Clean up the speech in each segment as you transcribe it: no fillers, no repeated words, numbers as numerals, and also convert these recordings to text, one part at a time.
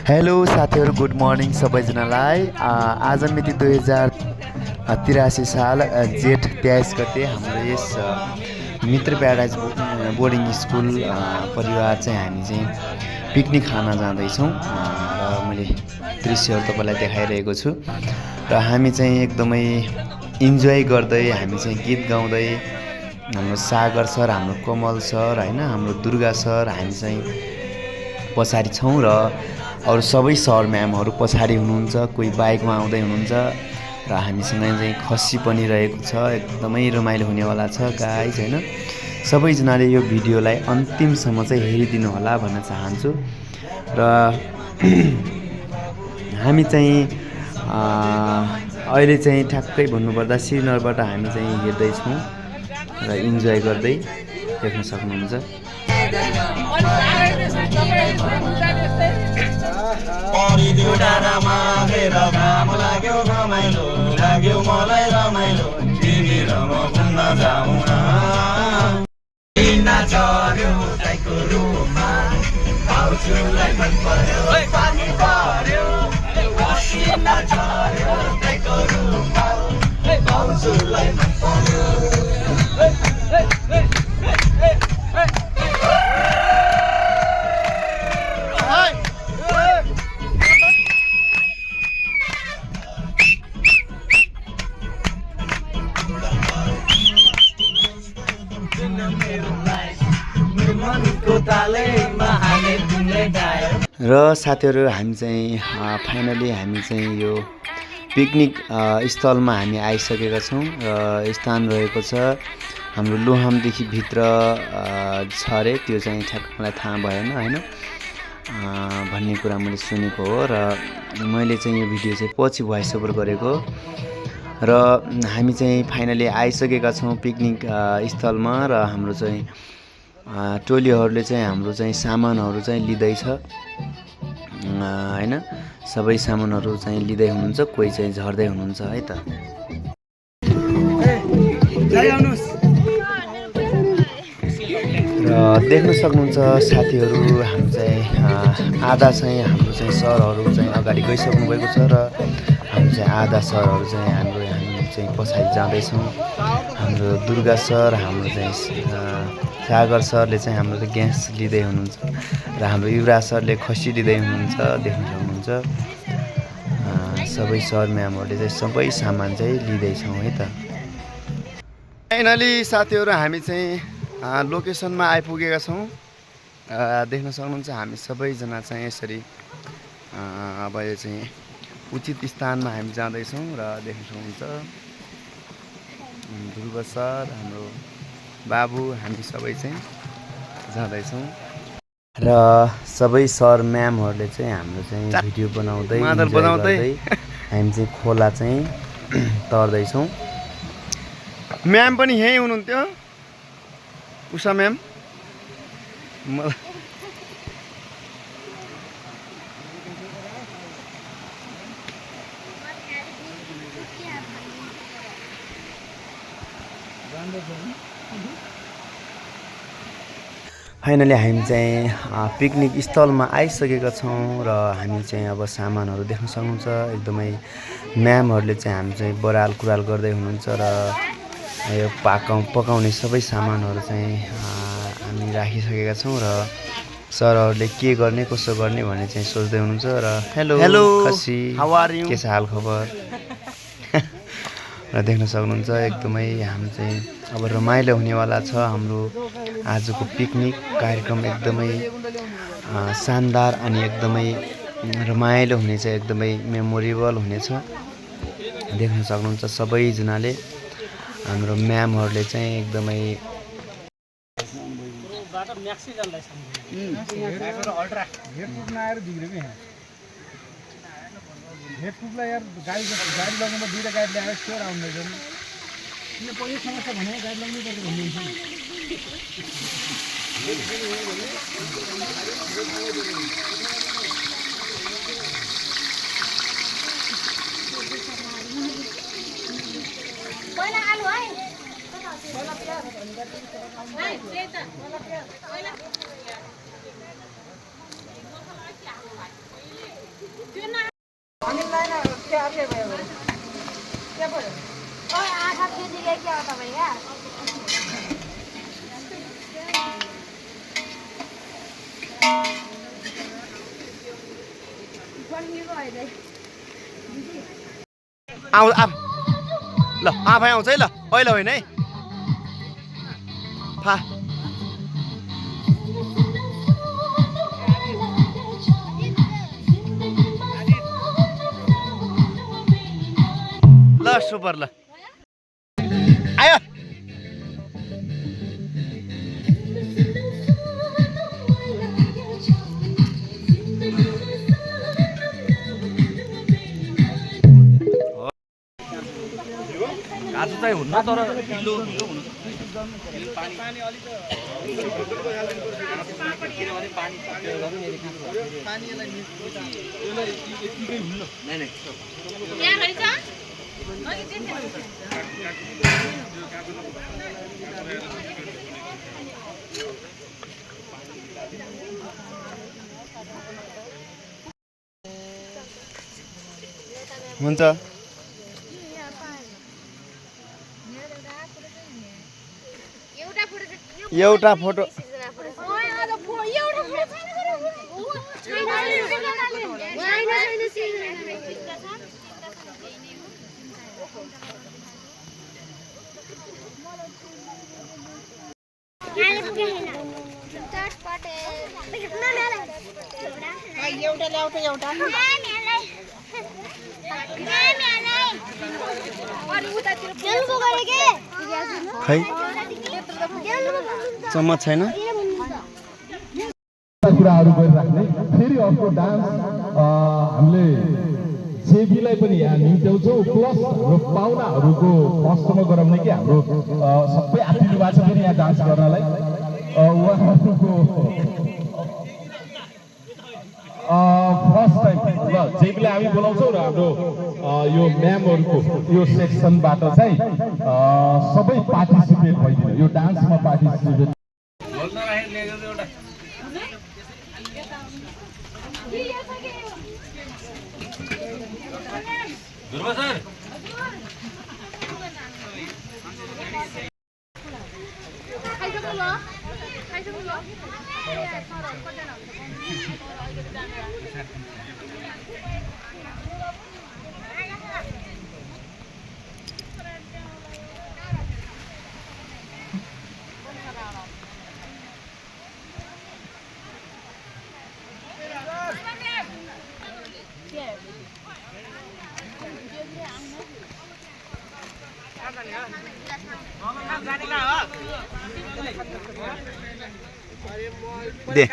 Hello साथीहरू, good morning सबैजनालाई। आज मिति 2083 साल जेठ 23 गते हाम्रो यस मित्र प्याराडाइज बोर्डिङ स्कुल परिवार चाहिँ हामी चाहिँ पिकनिक खान जाँदैछौँ र मैले दृश्यहरू तपाईँलाई देखाइरहेको छु र हामी चाहिँ एकदमै इन्जोय गर्दै हामी चाहिँ गीत गाउँदै हाम्रो सागर सर, हाम्रो कमल सर होइन, हाम्रो दुर्गा सर, हामी चाहिँ पछाडि छौँ र अरू सबै सर म्यामहरू पछाडि हुनुहुन्छ, कोही बाइकमा आउँदै हुनुहुन्छ र हामीसँग चाहिँ खसी पनि रहेको छ। एकदमै रमाइलो हुनेवाला छ गाइज होइन। सबैजनाले यो भिडियोलाई अन्तिमसम्म चाहिँ हेरिदिनु होला भन्न चाहन्छु र हामी चाहिँ अहिले चाहिँ ठ्याक्कै भन्नुपर्दा श्रीनगरबाट हामी चाहिँ हेर्दैछौँ र इन्जोय गर्दै देख्न सक्नुहुन्छ। परिदियो डाँडामा हेर घाम लाग्यो रमाइलो लाग्यो मलाई रमाइलो तिमी र म घुम्न जाउँ न बिना झर्यो टाइको रुममा भाउजूलाई मन पर्यो पानी पर्यो पसिना झर्यो टाइको रुममा भाउजूलाई मन पर्यो। र साथीहरू, हामी चाहिँ फाइनली हामी चाहिँ यो पिकनिक स्थलमा हामी आइसकेका छौँ र स्थान रहेको छ हाम्रो लोहामदेखि भित्र छ अरे, त्यो चाहिँ ठ्याक्क मलाई थाहा भएन होइन भन्ने कुरा मैले सुनेको हो र मैले चाहिँ यो भिडियो चाहिँ पछि भोइस ओभर गरेको र हामी चाहिँ फाइनली आइसकेका छौँ पिकनिक स्थलमा र हाम्रो चाहिँ टोलीहरूले चाहिँ हाम्रो चाहिँ सामानहरू चाहिँ लिँदैछ होइन। सबै सामानहरू चाहिँ लिँदै हुनुहुन्छ, कोही चाहिँ झर्दै हुनुहुन्छ है त। र देख्न सक्नुहुन्छ साथीहरू, हामी चाहिँ आधा चाहिँ हाम्रो चाहिँ सरहरू चाहिँ अगाडि गइसक्नु भएको छ र हामी चाहिँ आधा सरहरू चाहिँ हामी चाहिँ पछाडि जाँदैछौँ। हाम्रो दुर्गा सर, हाम्रो चाहिँ सागर सरले चाहिँ हाम्रो चाहिँ ग्यास लिँदै हुनुहुन्छ र हाम्रो युवराज सरले खसी लिँदै हुनुहुन्छ, देख्न सक्नुहुन्छ। सबै सर म्यामहरूले चाहिँ सबै सामान चाहिँ लिँदैछौँ है त। फाइनली साथीहरू, हामी चाहिँ लोकेसनमा आइपुगेका छौँ। देख्न सक्नुहुन्छ हामी सबैजना चाहिँ यसरी अब यो चाहिँ उचित स्थानमा हामी जाँदैछौँ र देख्न सक्नुहुन्छ ध्रुव सर, हाम्रो बाबु, हामी सबै चाहिँ जाँदैछौँ र सबै सर म्यामहरूले चाहिँ हाम्रो चाहिँ भिडियो बनाउँदै हामी चाहिँ खोला चाहिँ तर्दैछौँ। म्याम पनि यहीँ हुनुहुन्थ्यो, उषा म्याम। फाइनली हामी चाहिँ पिकनिक स्थलमा आइसकेका छौँ र हामी चाहिँ अब सामानहरू देख्न सक्नुहुन्छ। एकदमै म्यामहरूले चाहिँ हामी चाहिँ बराल कुराल गर्दै हुनुहुन्छ र यो पकाउने सबै सामानहरू चाहिँ हामी राखिसकेका छौँ र सरहरूले के गर्ने कसो गर्ने भन्ने चाहिँ सोच्दै हुनुहुन्छ र हेलो खसी, के छ हाल खबर र देख्न सक्नुहुन्छ एकदमै हामी चाहिँ अब रमाइलो हुनेवाला छ। हाम्रो आजको पिकनिक कार्यक्रम एकदमै शानदार अनि एकदमै रमाइलो हुनेछ, एकदमै मेमोरेबल हुनेछ। देख्न सक्नुहुन्छ सबैजनाले, हाम्रो म्यामहरूले चाहिँ एकदमै हेडपुगलाई यार गाडी लगाउँदा दुईवटा गाडी ल्याएर स्योर आउँदैछ नि पहिलो समस्या भने गाडी लगाउनु पर्छ भन्नुहुन्छ पहिला आलु है पहिला प्याज है त्यही त पहिला प्याज पहिला आउ आफ ल आफै आउँछ है ल पहिलो होइन है फा ल सुपर ल आयो आज चाहिँ हुन्न तर किलो हुन्छ एउटा फोटो एउटा ल्याउँछ एउटा खै चम्मच छैन कुराहरू गरिराख्ने फेरि अर्को डान्स हामीले चेलीलाई पनि यहाँ निम्त्याउँछौँ प्लस हाम्रो पाहुनाहरूको फर्स्टमा गराउने कि हाम्रो सबै आफिनु भएको छ पनि यहाँ डान्स गर्नलाई उहाँहरूको फर्स्ट टाइम ल चेलीलाई हामी बोलाउँछौँ र हाम्रो यो म्यामहरूको यो सेक्सनबाट चाहिँ सबै पार्टिसिपेट भइदिनु यो डान्समा पार्टिसिपेट दे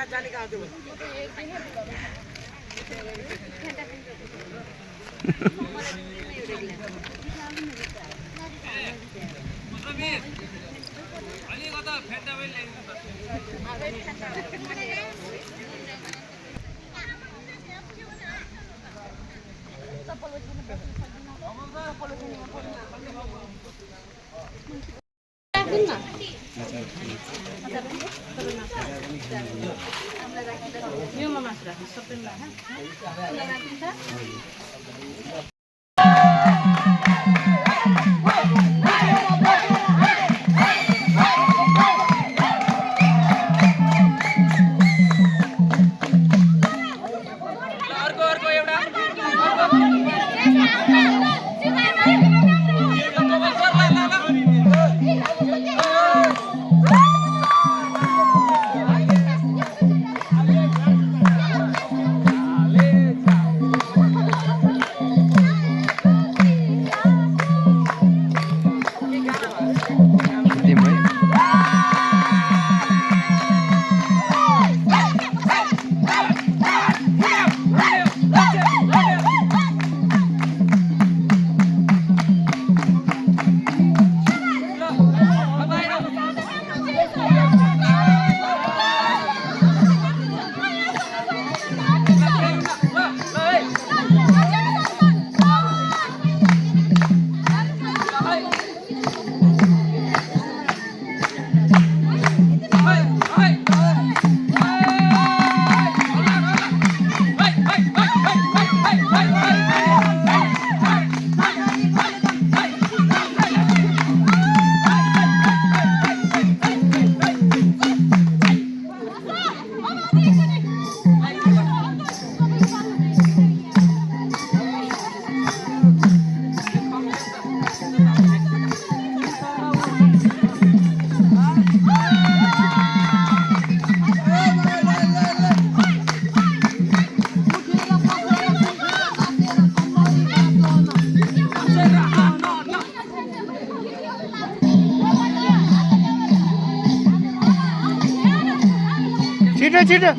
छिटो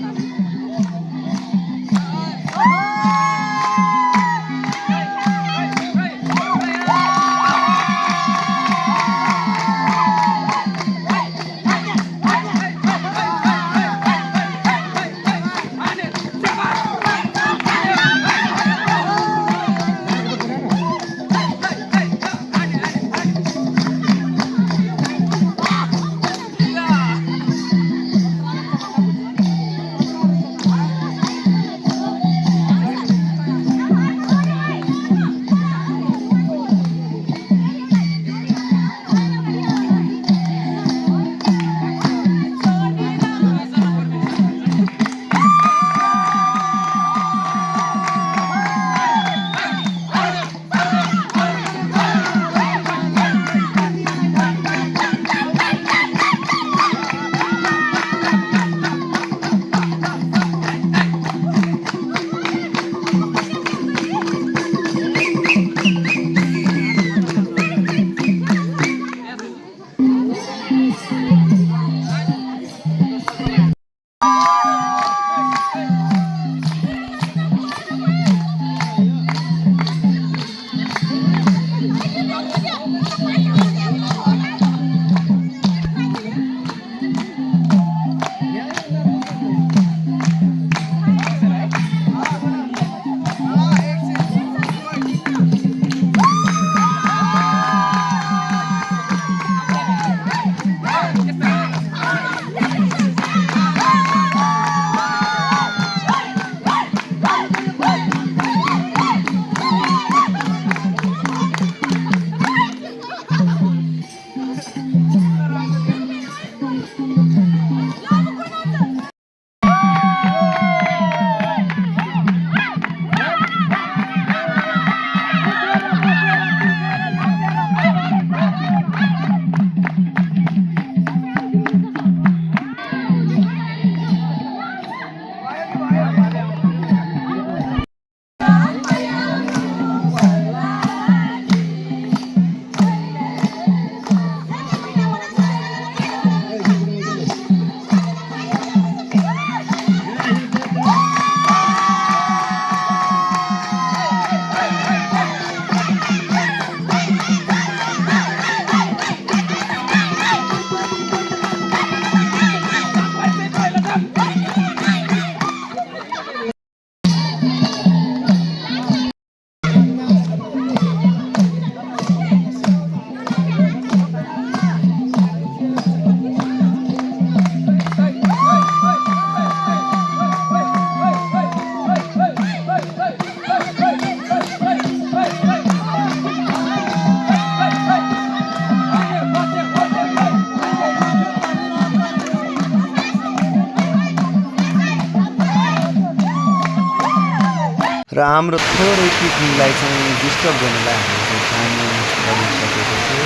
र हाम्रो थोरै पिकनिकलाई चाहिँ डिस्टर्ब गर्नलाई हामीले चाहिँ प्लानिङ गरिसकेको थियो।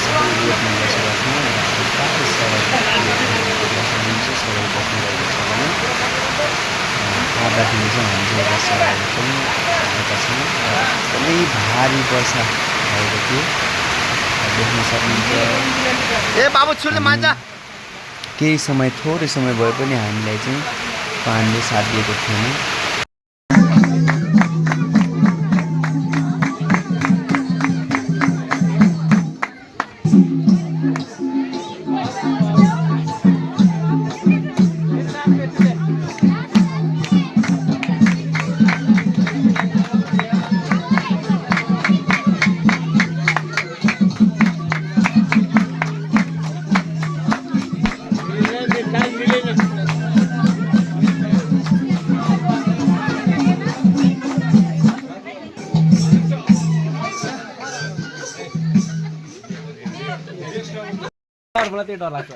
सबै रोडमा बसेका छौँ। प्रायः सडक बस्नु रहेको छ भने आधाखेरि चाहिँ हामी एउटा सडकहरू पनि आएका छौँ। एकदमै भारी वर्षा भएको थियो देख्न सक्नुहुन्छ। ए बाबु छुले मान्छ केही समय थोरै समय भए पनि हामीलाई चाहिँ पानीले साथ दिएको थिएन। मलाई त्यही डर लाग्छ।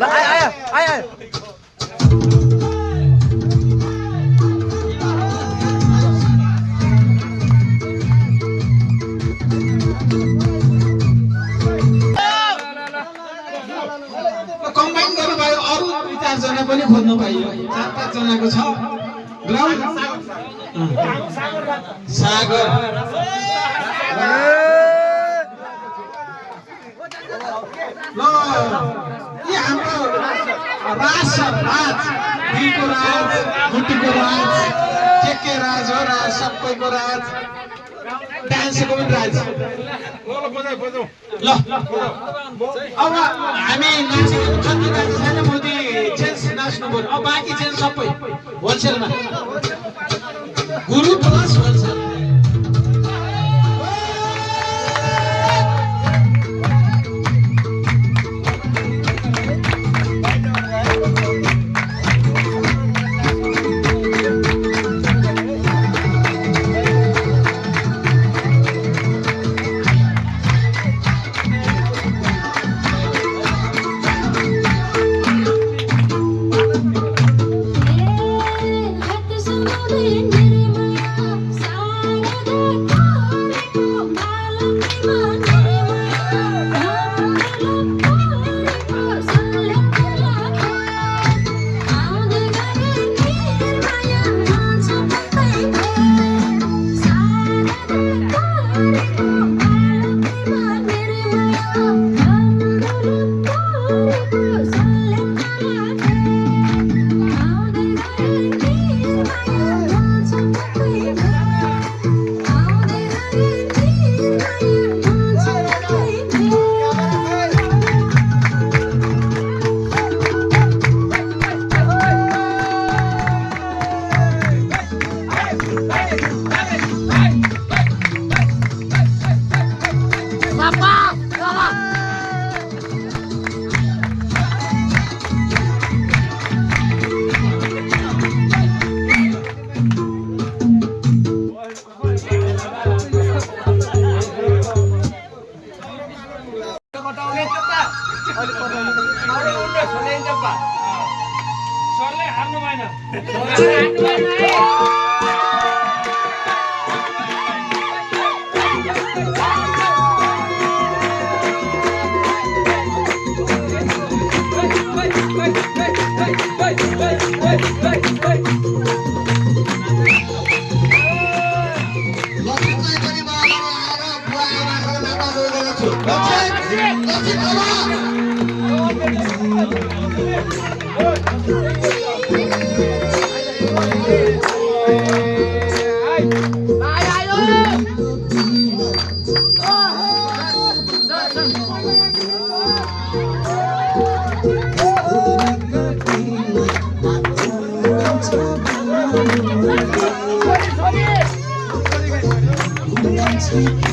ल आयो आयो आयो कम्बाइन गर्नुभयो अरू 2-4 जना पनि खोज्नु पाइयो 4-5 जनाको छ ग्राउन्ड सागर ल यी हाम्रो राज दिलको राज मुटुको राज के राज हो राज सबैको राज डान्सको पनि राज ल अब हामी नाचेको कति नाच्नु छैन मोदी चेन्ज नाच्नु पर्यो अब बाँकी चेन्ज सबै होलसेलमा गुरु प्लस होलसेल सरले हार्नु भएन Thank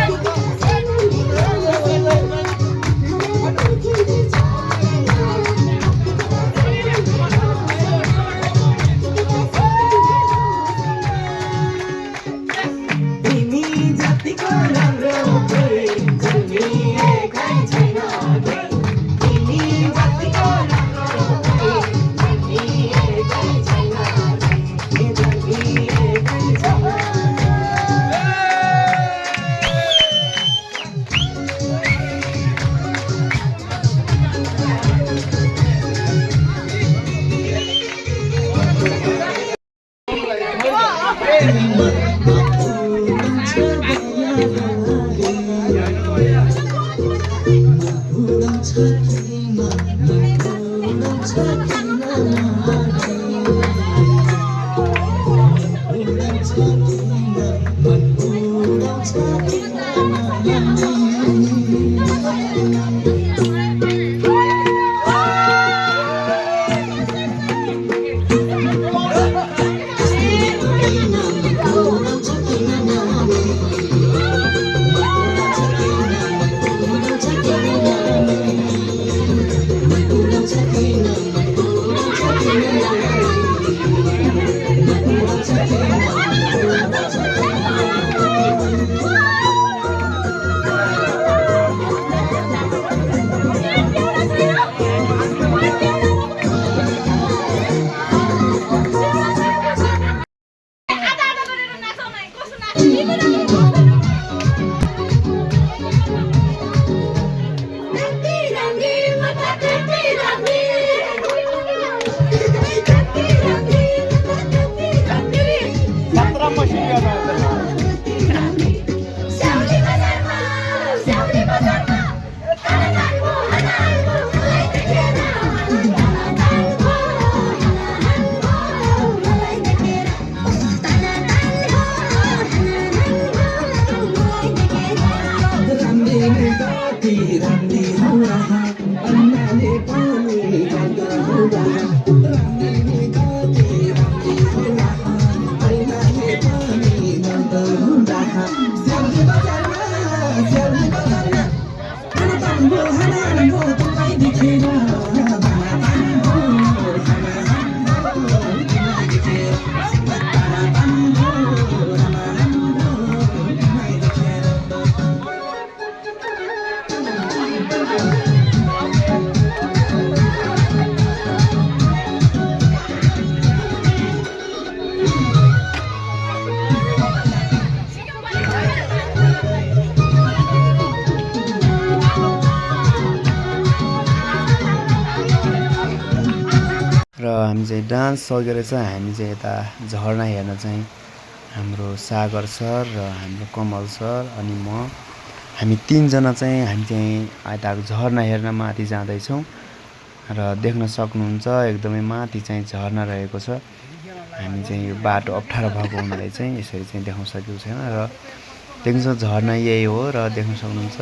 you. र हामी चाहिँ डान्स सकेर चाहिँ हामी चाहिँ यता झरना हेर्न चाहिँ हाम्रो सागर सर र हाम्रो कमल सर अनि म हामी तीनजना चाहिँ हामी चाहिँ यता झरना हेर्न माथि जाँदैछौँ र देख्न सक्नुहुन्छ एकदमै माथि चाहिँ झरना रहेको छ। हामी चाहिँ यो बाटो अप्ठ्यारो भएको हुनाले चाहिँ यसरी चाहिँ देखाउन सकेको छैन र देख्नुहुन्छ झरना यही हो र देख्न सक्नुहुन्छ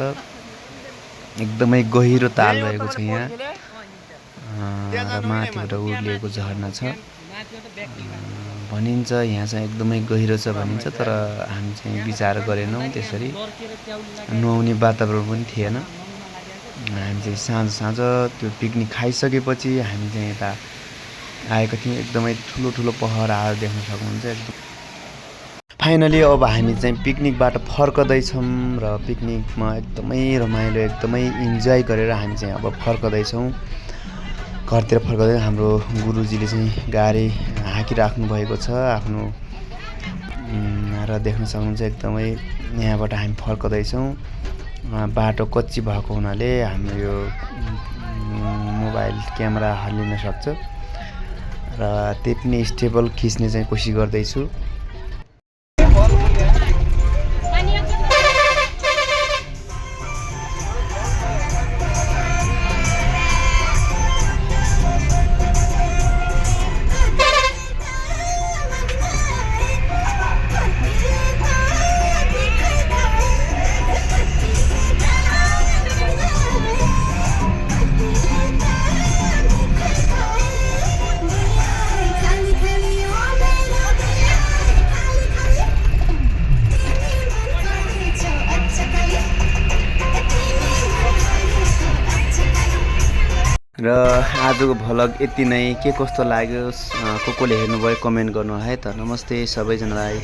एकदमै गहिरो ताल रहेको छ यहाँ र माथिबाट उर्लिएको झरना छ भनिन्छ यहाँ चाहिँ एकदमै गहिरो छ भनिन्छ तर हामी चाहिँ विचार गरेनौँ त्यसरी नुहाउने वातावरण पनि थिएन। हामी चाहिँ साँझ साँझ त्यो पिकनिक खाइसकेपछि हामी चाहिँ यता आएको थियौँ। एकदमै ठुलो ठुलो पहराहरू देख्न सक्नुहुन्छ एकदम। फाइनली अब हामी चाहिँ पिकनिकबाट फर्कदैछौँ र पिकनिकमा एकदमै रमाइलो एकदमै इन्जोय गरेर हामी चाहिँ अब फर्कदैछौँ घरतिर फर्कदै। हाम्रो गुरुजीले चाहिँ गाडी हाँकिराख्नु भएको छ आफ्नो र देख्न सक्नुहुन्छ एकदमै यहाँबाट हामी फर्कदैछौँ। बाटो कच्ची भएको हुनाले हाम्रो यो मोबाइल क्यामेरा हल्लिन सक्छ र त्यही पनि स्टेबल खिच्ने चाहिँ कोसिस गर्दैछु। र आजको भ्लग यति नै। के कस्तो लाग्यो कसले हेर्नुभयो कमेन्ट गर्नु है त। नमस्ते सबैजनालाई।